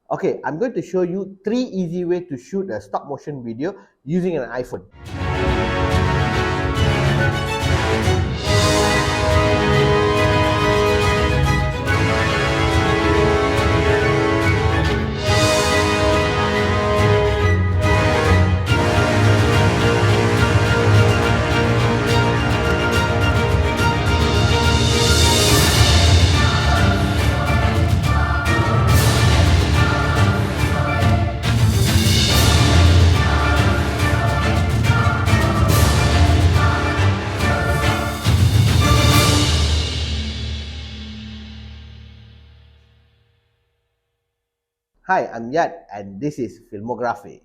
Okay, I'm going to show you 3 easy ways to shoot a stop motion video using an iPhone. Hi, I'm Yat and this is Filmography.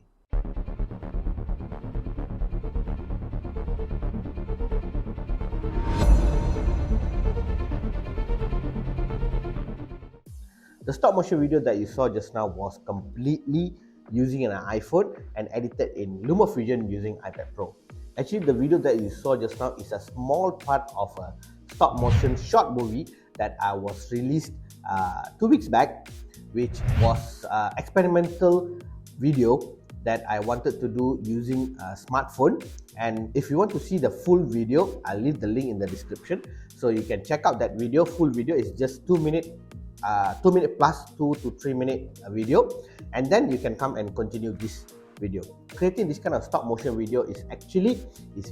The stop motion video that you saw just now was completely using an iPhone and edited in Lumafusion using iPad Pro. Actually, the video that you saw just now is a small part of a stop motion short movie that I was released 2 weeks back, which was experimental video that I wanted to do using a smartphone. And if you want to see the full video, I'll leave the link in the description, so you can check out that video. Full video is just 2 minutes, 2 minute plus 2 to 3 minute video, and then you can come and continue this video. Creating this kind of stop motion video is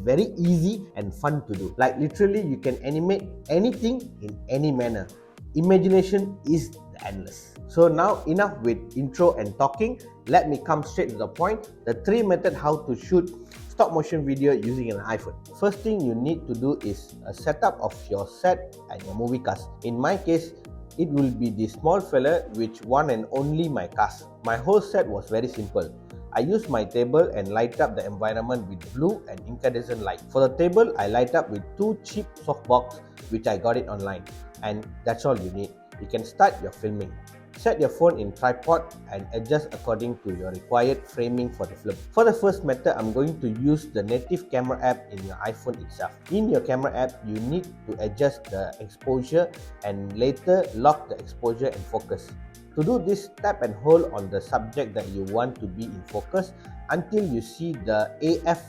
very easy and fun to do. Like literally you can animate anything in any manner. Imagination is endless. So now enough with intro and talking, let me come straight to the point. The 3 methods how to shoot stop motion video using an iPhone. First thing you need to do is a setup of your set and your movie cast. In my case, it will be the small fella, which one and only my cast. My whole set was very simple. I used my table and light up the environment with blue and incandescent light. For the table, I light up with 2 cheap softbox which I got it online, and that's all you need. You can start your filming. Set your phone in tripod and adjust according to your required framing for the film. For the first method, I'm going to use the native camera app in your iPhone itself. In your camera app, you need to adjust the exposure and later lock the exposure and focus. To do this, tap and hold on the subject that you want to be in focus until you see the AF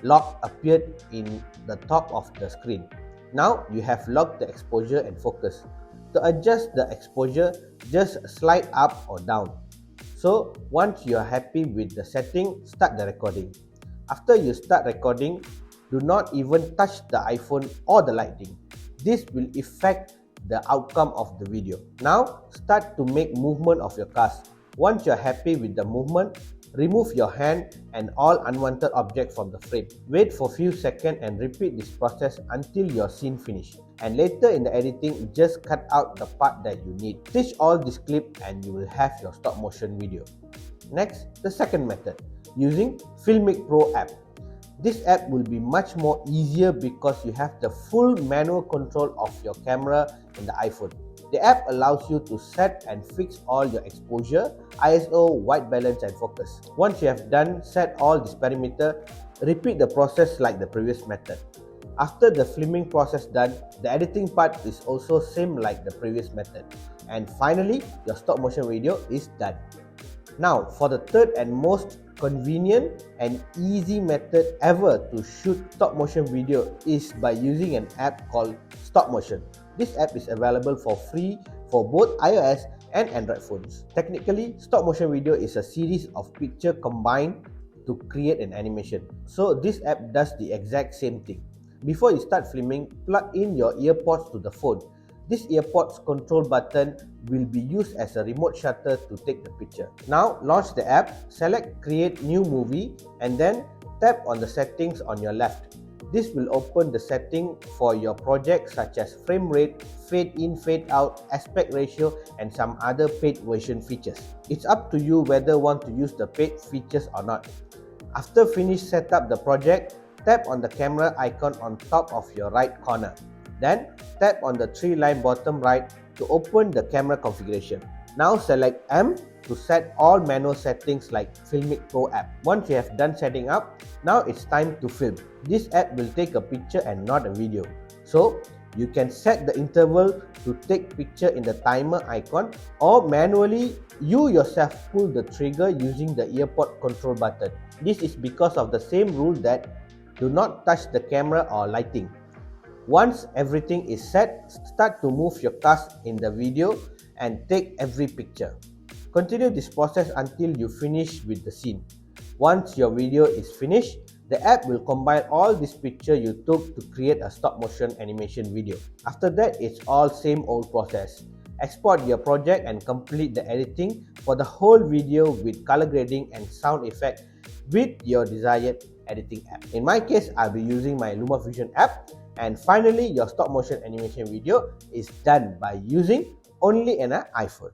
lock appeared in the top of the screen. Now you have locked the exposure and focus. To adjust the exposure, just slide up or down. So once you are happy with the setting, start the recording. After you start recording, do not even touch the iPhone or the lighting. This will affect the outcome of the video. Now start to make movement of your cast. Once you are happy with the movement, remove your hand and all unwanted objects from the frame. Wait for a few seconds and repeat this process until your scene finished. And later in the editing, just cut out the part that you need. Stitch all this clip and you will have your stop motion video. Next, the second method, using Filmic Pro app. This app will be much more easier because you have the full manual control of your camera in the iPhone. The app allows you to set and fix all your exposure, ISO, white balance and focus. Once you have done set all this parameter, repeat the process like the previous method. After the filming process done, the editing part is also same like the previous method. And finally, your stop motion video is done. Now for the third and most convenient and easy method ever to shoot stop motion video is by using an app called Stop Motion. This app is available for free for both iOS and Android phones. Technically, stop motion video is a series of pictures combined to create an animation. So this app does the exact same thing. Before you start filming, plug in your earpods to the phone. This earpods control button will be used as a remote shutter to take the picture. Now launch the app, select create new movie and then tap on the settings on your left. This will open the setting for your project such as frame rate, fade in, fade out, aspect ratio and some other paid version features. It's up to you whether want to use the paid features or not. After finish set up the project, tap on the camera icon on top of your right corner. Then tap on the 3-line bottom right to open the camera configuration. Now select M to set all manual settings like Filmic Pro app. Once you have done setting up, now it's time to film. This app will take a picture and not a video. So You can set the interval to take picture in the timer icon, or manually you yourself pull the trigger using the earpod control button. This is because of the same rule that do not touch the camera or lighting. Once everything is set, start to move your cursor in the video and take every picture. Continue this process until you finish with the scene. Once your video is finished, the app will combine all these pictures you took to create a stop motion animation video. After that, it's all same old process. Export your project and complete the editing for the whole video with color grading and sound effect with your desired editing app. In my case, I'll be using my Lumafusion app. And finally, your stop motion animation video is done by using only an iPhone.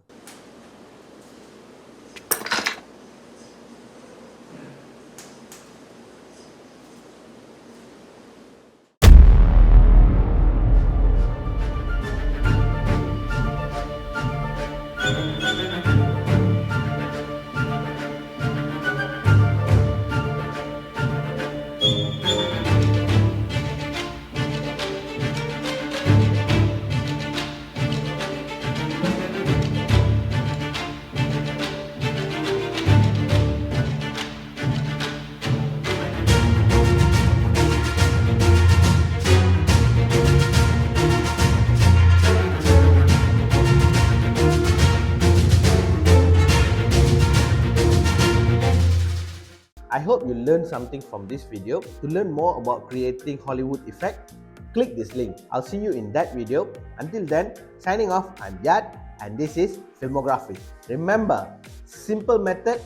I hope you learned something from this video. To learn more about creating Hollywood effect, click this link. I'll see you in that video. Until then, signing off, I'm Yad, and this is Filmography. Remember, simple method,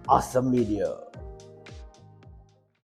awesome video.